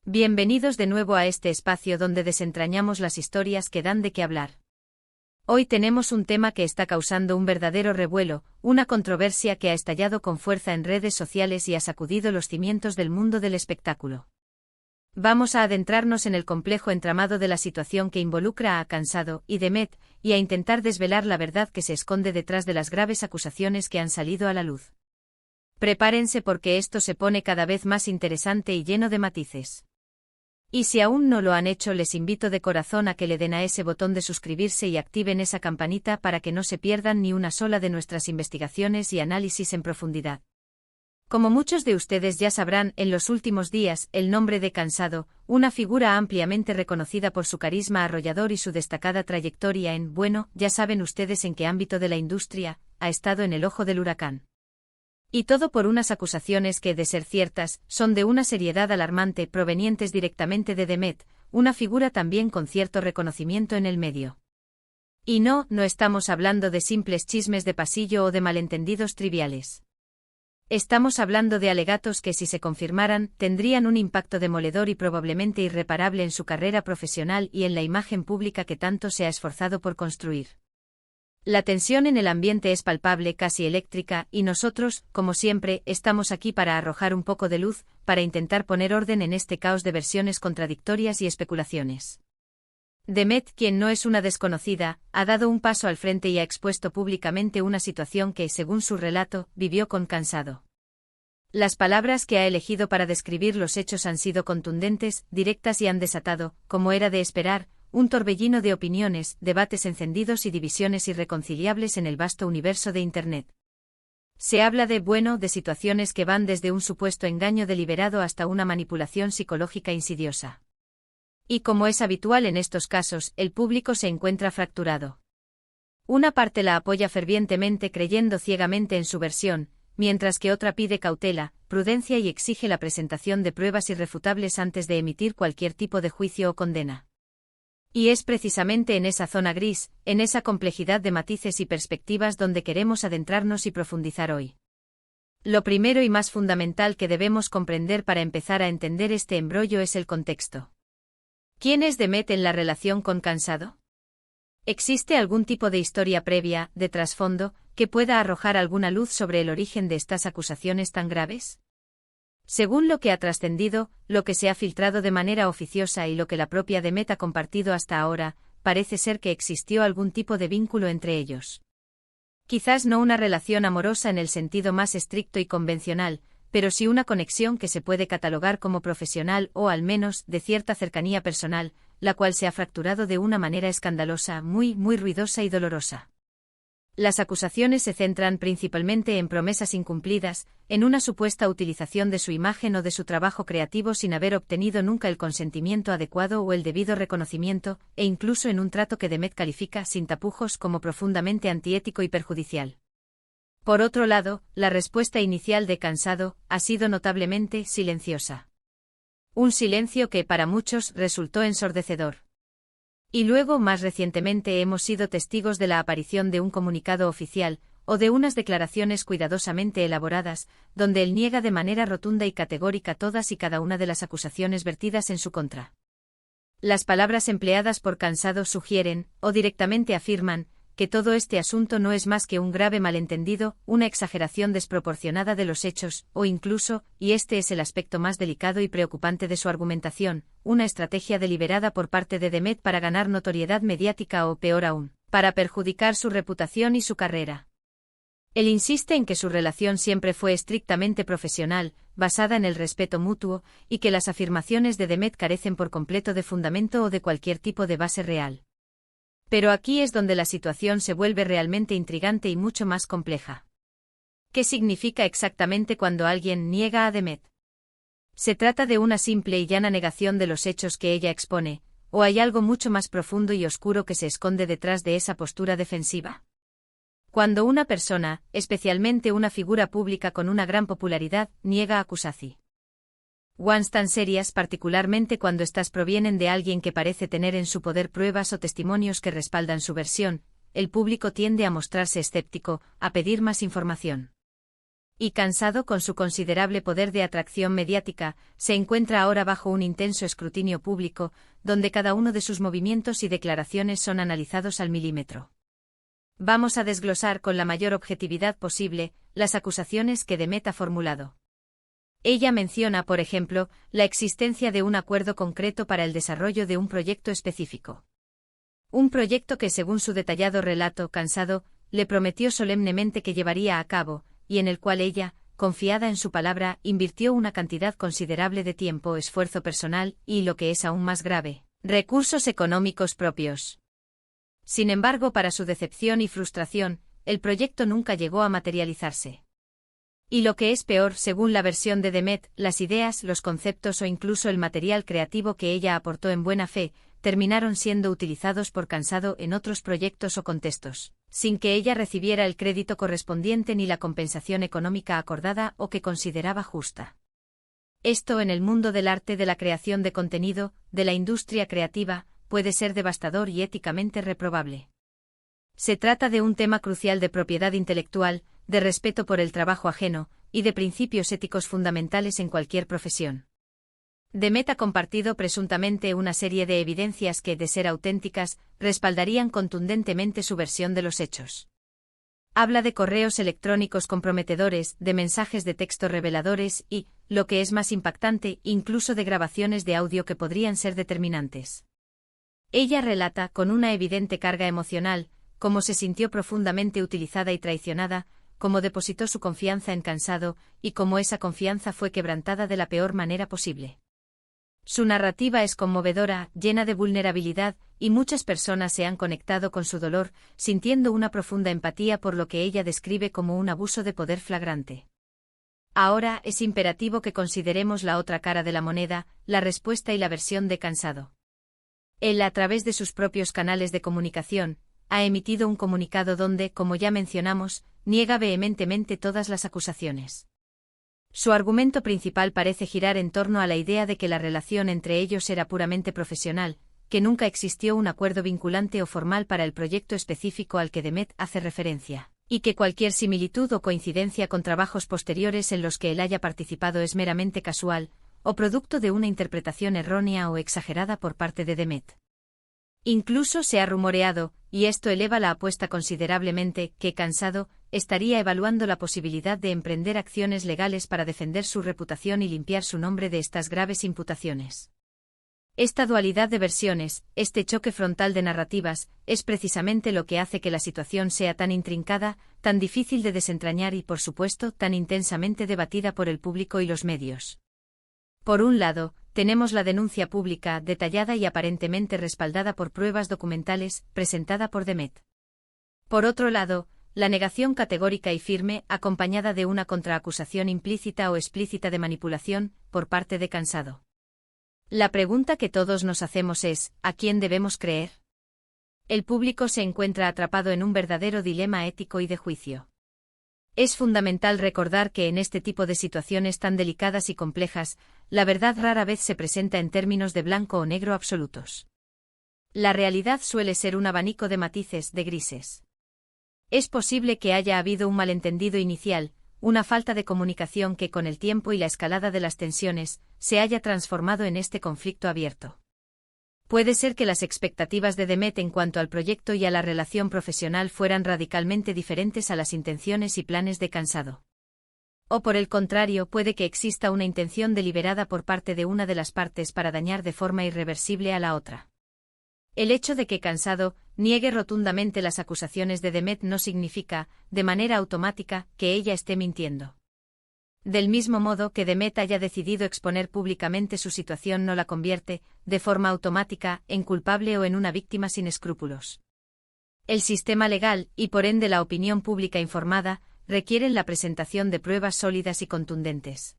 Bienvenidos de nuevo a este espacio donde desentrañamos las historias que dan de qué hablar. Hoy tenemos un tema que está causando un verdadero revuelo, una controversia que ha estallado con fuerza en redes sociales y ha sacudido los cimientos del mundo del espectáculo. Vamos a adentrarnos en el complejo entramado de la situación que involucra a Cansado y Demet, y a intentar desvelar la verdad que se esconde detrás de las graves acusaciones que han salido a la luz. Prepárense porque esto se pone cada vez más interesante y lleno de matices. Y si aún no lo han hecho, les invito de corazón a que le den a ese botón de suscribirse y activen esa campanita para que no se pierdan ni una sola de nuestras investigaciones y análisis en profundidad. Como muchos de ustedes ya sabrán, en los últimos días, el nombre de Cansado, una figura ampliamente reconocida por su carisma arrollador y su destacada trayectoria ya saben ustedes en qué ámbito de la industria, ha estado en el ojo del huracán. Y todo por unas acusaciones que, de ser ciertas, son de una seriedad alarmante provenientes directamente de Demet, una figura también con cierto reconocimiento en el medio. Y no estamos hablando de simples chismes de pasillo o de malentendidos triviales. Estamos hablando de alegatos que, si se confirmaran, tendrían un impacto demoledor y probablemente irreparable en su carrera profesional y en la imagen pública que tanto se ha esforzado por construir. La tensión en el ambiente es palpable, casi eléctrica, y nosotros, como siempre, estamos aquí para arrojar un poco de luz, para intentar poner orden en este caos de versiones contradictorias y especulaciones. Demet, quien no es una desconocida, ha dado un paso al frente y ha expuesto públicamente una situación que, según su relato, vivió con Cansado. Las palabras que ha elegido para describir los hechos han sido contundentes, directas y han desatado, como era de esperar, un torbellino de opiniones, debates encendidos y divisiones irreconciliables en el vasto universo de Internet. Se habla de situaciones que van desde un supuesto engaño deliberado hasta una manipulación psicológica insidiosa. Y como es habitual en estos casos, el público se encuentra fracturado. Una parte la apoya fervientemente creyendo ciegamente en su versión, mientras que otra pide cautela, prudencia y exige la presentación de pruebas irrefutables antes de emitir cualquier tipo de juicio o condena. Y es precisamente en esa zona gris, en esa complejidad de matices y perspectivas donde queremos adentrarnos y profundizar hoy. Lo primero y más fundamental que debemos comprender para empezar a entender este embrollo es el contexto. ¿Quién es Demet en la relación con Cansado? ¿Existe algún tipo de historia previa, de trasfondo, que pueda arrojar alguna luz sobre el origen de estas acusaciones tan graves? Según lo que ha trascendido, lo que se ha filtrado de manera oficiosa y lo que la propia Demet ha compartido hasta ahora, parece ser que existió algún tipo de vínculo entre ellos. Quizás no una relación amorosa en el sentido más estricto y convencional, pero sí una conexión que se puede catalogar como profesional o al menos de cierta cercanía personal, la cual se ha fracturado de una manera escandalosa, muy ruidosa y dolorosa. Las acusaciones se centran principalmente en promesas incumplidas, en una supuesta utilización de su imagen o de su trabajo creativo sin haber obtenido nunca el consentimiento adecuado o el debido reconocimiento, e incluso en un trato que Demet califica sin tapujos como profundamente antiético y perjudicial. Por otro lado, la respuesta inicial de Cansado ha sido notablemente silenciosa. Un silencio que para muchos resultó ensordecedor. Y luego, más recientemente, hemos sido testigos de la aparición de un comunicado oficial, o de unas declaraciones cuidadosamente elaboradas, donde él niega de manera rotunda y categórica todas y cada una de las acusaciones vertidas en su contra. Las palabras empleadas por Cansado sugieren, o directamente afirman, que todo este asunto no es más que un grave malentendido, una exageración desproporcionada de los hechos, o incluso, y este es el aspecto más delicado y preocupante de su argumentación, una estrategia deliberada por parte de Demet para ganar notoriedad mediática o, peor aún, para perjudicar su reputación y su carrera. Él insiste en que su relación siempre fue estrictamente profesional, basada en el respeto mutuo, y que las afirmaciones de Demet carecen por completo de fundamento o de cualquier tipo de base real. Pero aquí es donde la situación se vuelve realmente intrigante y mucho más compleja. ¿Qué significa exactamente cuando alguien niega a Demet? ¿Se trata de una simple y llana negación de los hechos que ella expone, o hay algo mucho más profundo y oscuro que se esconde detrás de esa postura defensiva? Cuando una persona, especialmente una figura pública con una gran popularidad, niega acusaciones tan serias, particularmente cuando éstas provienen de alguien que parece tener en su poder pruebas o testimonios que respaldan su versión, el público tiende a mostrarse escéptico, a pedir más información. Y Cansado, con su considerable poder de atracción mediática, se encuentra ahora bajo un intenso escrutinio público, donde cada uno de sus movimientos y declaraciones son analizados al milímetro. Vamos a desglosar con la mayor objetividad posible las acusaciones que Demet ha formulado. Ella menciona, por ejemplo, la existencia de un acuerdo concreto para el desarrollo de un proyecto específico. Un proyecto que, según su detallado relato, Cansado le prometió solemnemente que llevaría a cabo, y en el cual ella, confiada en su palabra, invirtió una cantidad considerable de tiempo, esfuerzo personal y, lo que es aún más grave, recursos económicos propios. Sin embargo, para su decepción y frustración, el proyecto nunca llegó a materializarse. Y lo que es peor, según la versión de Demet, las ideas, los conceptos o incluso el material creativo que ella aportó en buena fe, terminaron siendo utilizados por Cansado en otros proyectos o contextos, sin que ella recibiera el crédito correspondiente ni la compensación económica acordada o que consideraba justa. Esto, en el mundo del arte, de la creación de contenido, de la industria creativa, puede ser devastador y éticamente reprobable. Se trata de un tema crucial de propiedad intelectual, de respeto por el trabajo ajeno, y de principios éticos fundamentales en cualquier profesión. Demet ha compartido presuntamente una serie de evidencias que, de ser auténticas, respaldarían contundentemente su versión de los hechos. Habla de correos electrónicos comprometedores, de mensajes de texto reveladores y, lo que es más impactante, incluso de grabaciones de audio que podrían ser determinantes. Ella relata, con una evidente carga emocional, cómo se sintió profundamente utilizada y traicionada, cómo depositó su confianza en Cansado, y cómo esa confianza fue quebrantada de la peor manera posible. Su narrativa es conmovedora, llena de vulnerabilidad, y muchas personas se han conectado con su dolor, sintiendo una profunda empatía por lo que ella describe como un abuso de poder flagrante. Ahora es imperativo que consideremos la otra cara de la moneda, la respuesta y la versión de Cansado. Él, a través de sus propios canales de comunicación, ha emitido un comunicado donde, como ya mencionamos, niega vehementemente todas las acusaciones. Su argumento principal parece girar en torno a la idea de que la relación entre ellos era puramente profesional, que nunca existió un acuerdo vinculante o formal para el proyecto específico al que Demet hace referencia, y que cualquier similitud o coincidencia con trabajos posteriores en los que él haya participado es meramente casual, o producto de una interpretación errónea o exagerada por parte de Demet. Incluso se ha rumoreado, y esto eleva la apuesta considerablemente, que Cansado estaría evaluando la posibilidad de emprender acciones legales para defender su reputación y limpiar su nombre de estas graves imputaciones. Esta dualidad de versiones, este choque frontal de narrativas, es precisamente lo que hace que la situación sea tan intrincada, tan difícil de desentrañar y, por supuesto, tan intensamente debatida por el público y los medios. Por un lado, tenemos la denuncia pública, detallada y aparentemente respaldada por pruebas documentales, presentada por Demet. Por otro lado, la negación categórica y firme, acompañada de una contraacusación implícita o explícita de manipulación, por parte de Cansado. La pregunta que todos nos hacemos es, ¿a quién debemos creer? El público se encuentra atrapado en un verdadero dilema ético y de juicio. Es fundamental recordar que en este tipo de situaciones tan delicadas y complejas, la verdad rara vez se presenta en términos de blanco o negro absolutos. La realidad suele ser un abanico de matices, de grises. Es posible que haya habido un malentendido inicial, una falta de comunicación que con el tiempo y la escalada de las tensiones, se haya transformado en este conflicto abierto. Puede ser que las expectativas de Demet en cuanto al proyecto y a la relación profesional fueran radicalmente diferentes a las intenciones y planes de Cansado. O por el contrario, puede que exista una intención deliberada por parte de una de las partes para dañar de forma irreversible a la otra. El hecho de que Cansado niegue rotundamente las acusaciones de Demet no significa, de manera automática, que ella esté mintiendo. Del mismo modo que Demet haya decidido exponer públicamente su situación no la convierte, de forma automática, en culpable o en una víctima sin escrúpulos. El sistema legal, y por ende la opinión pública informada, requieren la presentación de pruebas sólidas y contundentes.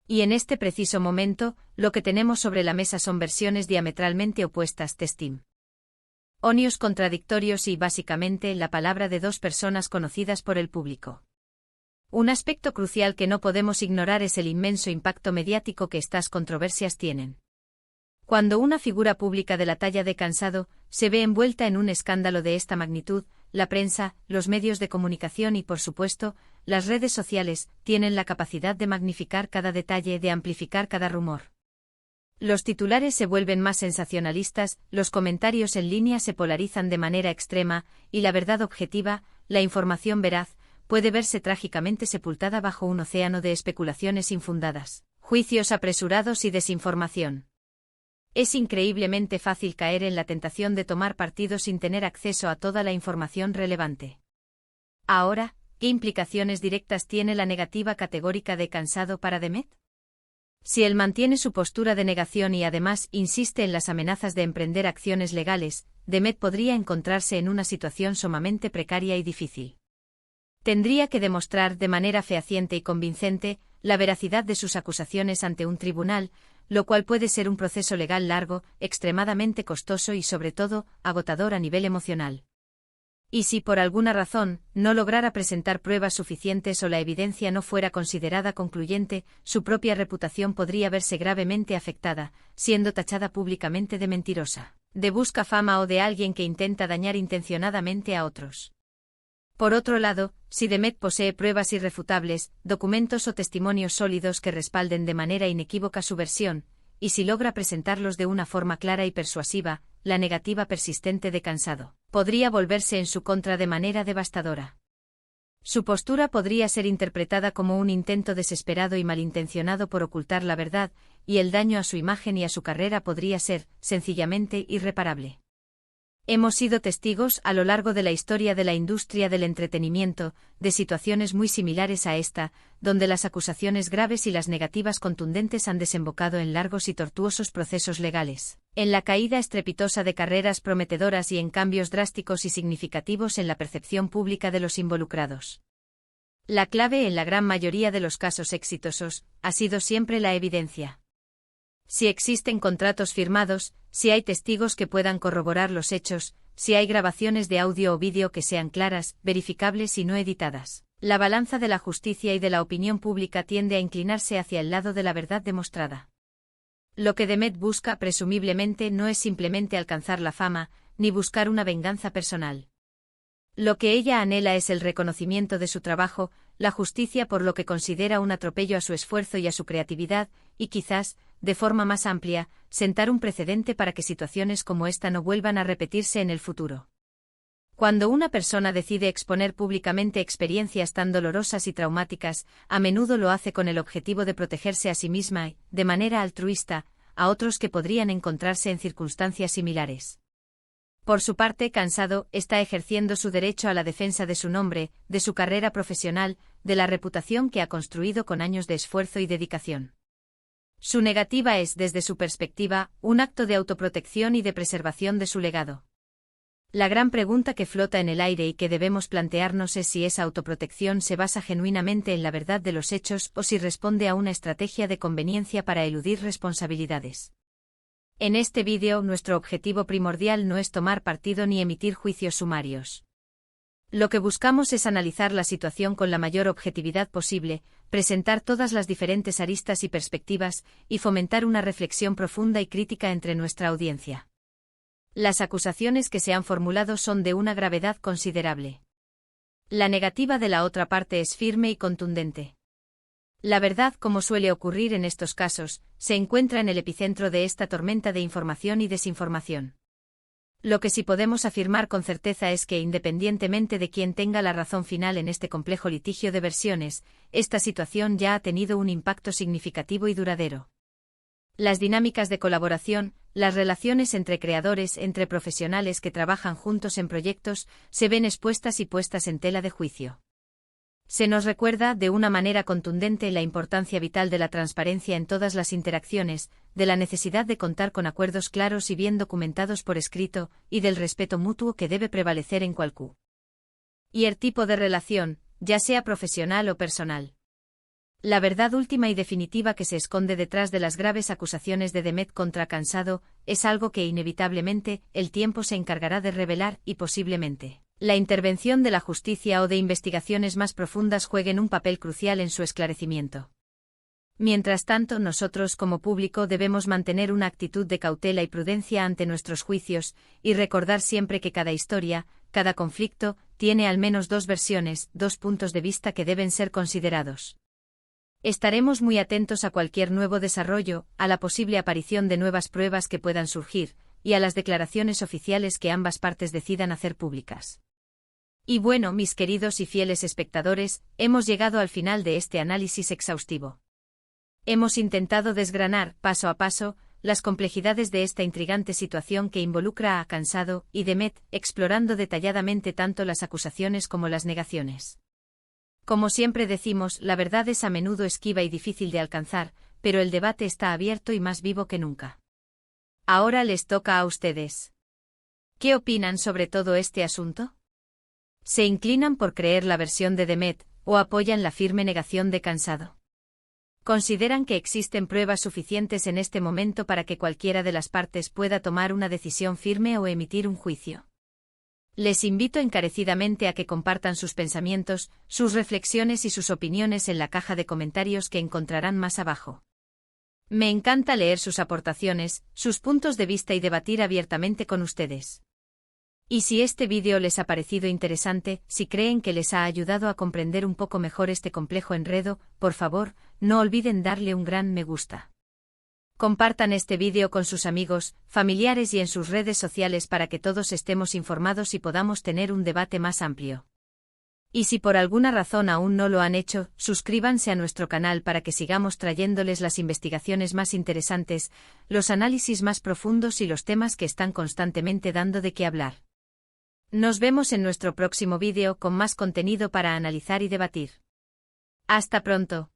Y en este preciso momento, lo que tenemos sobre la mesa son versiones diametralmente opuestas, testimonios contradictorios y, básicamente, la palabra de dos personas conocidas por el público. Un aspecto crucial que no podemos ignorar es el inmenso impacto mediático que estas controversias tienen. Cuando una figura pública de la talla de Cansado se ve envuelta en un escándalo de esta magnitud, la prensa, los medios de comunicación y, por supuesto, las redes sociales, tienen la capacidad de magnificar cada detalle, de amplificar cada rumor. Los titulares se vuelven más sensacionalistas, los comentarios en línea se polarizan de manera extrema, y la verdad objetiva, la información veraz, puede verse trágicamente sepultada bajo un océano de especulaciones infundadas, juicios apresurados y desinformación. Es increíblemente fácil caer en la tentación de tomar partido sin tener acceso a toda la información relevante. Ahora, ¿qué implicaciones directas tiene la negativa categórica de Cansado para Demet? Si él mantiene su postura de negación y además insiste en las amenazas de emprender acciones legales, Demet podría encontrarse en una situación sumamente precaria y difícil. Tendría que demostrar de manera fehaciente y convincente la veracidad de sus acusaciones ante un tribunal, lo cual puede ser un proceso legal largo, extremadamente costoso y sobre todo, agotador a nivel emocional. Y si por alguna razón no lograra presentar pruebas suficientes o la evidencia no fuera considerada concluyente, su propia reputación podría verse gravemente afectada, siendo tachada públicamente de mentirosa, de busca fama o de alguien que intenta dañar intencionadamente a otros. Por otro lado, si Demet posee pruebas irrefutables, documentos o testimonios sólidos que respalden de manera inequívoca su versión, y si logra presentarlos de una forma clara y persuasiva, la negativa persistente de Cansado podría volverse en su contra de manera devastadora. Su postura podría ser interpretada como un intento desesperado y malintencionado por ocultar la verdad, y el daño a su imagen y a su carrera podría ser, sencillamente, irreparable. Hemos sido testigos a lo largo de la historia de la industria del entretenimiento, de situaciones muy similares a esta, donde las acusaciones graves y las negativas contundentes han desembocado en largos y tortuosos procesos legales, en la caída estrepitosa de carreras prometedoras y en cambios drásticos y significativos en la percepción pública de los involucrados. La clave en la gran mayoría de los casos exitosos ha sido siempre la evidencia. Si existen contratos firmados, si hay testigos que puedan corroborar los hechos, si hay grabaciones de audio o vídeo que sean claras, verificables y no editadas, la balanza de la justicia y de la opinión pública tiende a inclinarse hacia el lado de la verdad demostrada. Lo que Demet busca presumiblemente no es simplemente alcanzar la fama, ni buscar una venganza personal. Lo que ella anhela es el reconocimiento de su trabajo, la justicia por lo que considera un atropello a su esfuerzo y a su creatividad, y quizás, de forma más amplia, sentar un precedente para que situaciones como esta no vuelvan a repetirse en el futuro. Cuando una persona decide exponer públicamente experiencias tan dolorosas y traumáticas, a menudo lo hace con el objetivo de protegerse a sí misma y, de manera altruista, a otros que podrían encontrarse en circunstancias similares. Por su parte, Cansado está ejerciendo su derecho a la defensa de su nombre, de su carrera profesional, de la reputación que ha construido con años de esfuerzo y dedicación. Su negativa es, desde su perspectiva, un acto de autoprotección y de preservación de su legado. La gran pregunta que flota en el aire y que debemos plantearnos es si esa autoprotección se basa genuinamente en la verdad de los hechos o si responde a una estrategia de conveniencia para eludir responsabilidades. En este vídeo, nuestro objetivo primordial no es tomar partido ni emitir juicios sumarios. Lo que buscamos es analizar la situación con la mayor objetividad posible, presentar todas las diferentes aristas y perspectivas, y fomentar una reflexión profunda y crítica entre nuestra audiencia. Las acusaciones que se han formulado son de una gravedad considerable. La negativa de la otra parte es firme y contundente. La verdad, como suele ocurrir en estos casos, se encuentra en el epicentro de esta tormenta de información y desinformación. Lo que sí podemos afirmar con certeza es que, independientemente de quién tenga la razón final en este complejo litigio de versiones, esta situación ya ha tenido un impacto significativo y duradero. Las dinámicas de colaboración, las relaciones entre creadores, entre profesionales que trabajan juntos en proyectos, se ven expuestas y puestas en tela de juicio. Se nos recuerda de una manera contundente la importancia vital de la transparencia en todas las interacciones, de la necesidad de contar con acuerdos claros y bien documentados por escrito, y del respeto mutuo que debe prevalecer en cualquier tipo de relación, ya sea profesional o personal. La verdad última y definitiva que se esconde detrás de las graves acusaciones de Demet contra Cansado es algo que inevitablemente el tiempo se encargará de revelar y posiblemente la intervención de la justicia o de investigaciones más profundas jueguen un papel crucial en su esclarecimiento. Mientras tanto, nosotros como público debemos mantener una actitud de cautela y prudencia ante nuestros juicios, y recordar siempre que cada historia, cada conflicto tiene al menos dos versiones, dos puntos de vista que deben ser considerados. Estaremos muy atentos a cualquier nuevo desarrollo, a la posible aparición de nuevas pruebas que puedan surgir, y a las declaraciones oficiales que ambas partes decidan hacer públicas. Y bueno, mis queridos y fieles espectadores, hemos llegado al final de este análisis exhaustivo. Hemos intentado desgranar, paso a paso, las complejidades de esta intrigante situación que involucra a Cansado y Demet, explorando detalladamente tanto las acusaciones como las negaciones. Como siempre decimos, la verdad es a menudo esquiva y difícil de alcanzar, pero el debate está abierto y más vivo que nunca. Ahora les toca a ustedes. ¿Qué opinan sobre todo este asunto? ¿Se inclinan por creer la versión de Demet, o apoyan la firme negación de Cansado? ¿Consideran que existen pruebas suficientes en este momento para que cualquiera de las partes pueda tomar una decisión firme o emitir un juicio? Les invito encarecidamente a que compartan sus pensamientos, sus reflexiones y sus opiniones en la caja de comentarios que encontrarán más abajo. Me encanta leer sus aportaciones, sus puntos de vista y debatir abiertamente con ustedes. Y si este vídeo les ha parecido interesante, si creen que les ha ayudado a comprender un poco mejor este complejo enredo, por favor, no olviden darle un gran me gusta. Compartan este vídeo con sus amigos, familiares y en sus redes sociales para que todos estemos informados y podamos tener un debate más amplio. Y si por alguna razón aún no lo han hecho, suscríbanse a nuestro canal para que sigamos trayéndoles las investigaciones más interesantes, los análisis más profundos y los temas que están constantemente dando de qué hablar. Nos vemos en nuestro próximo vídeo con más contenido para analizar y debatir. Hasta pronto.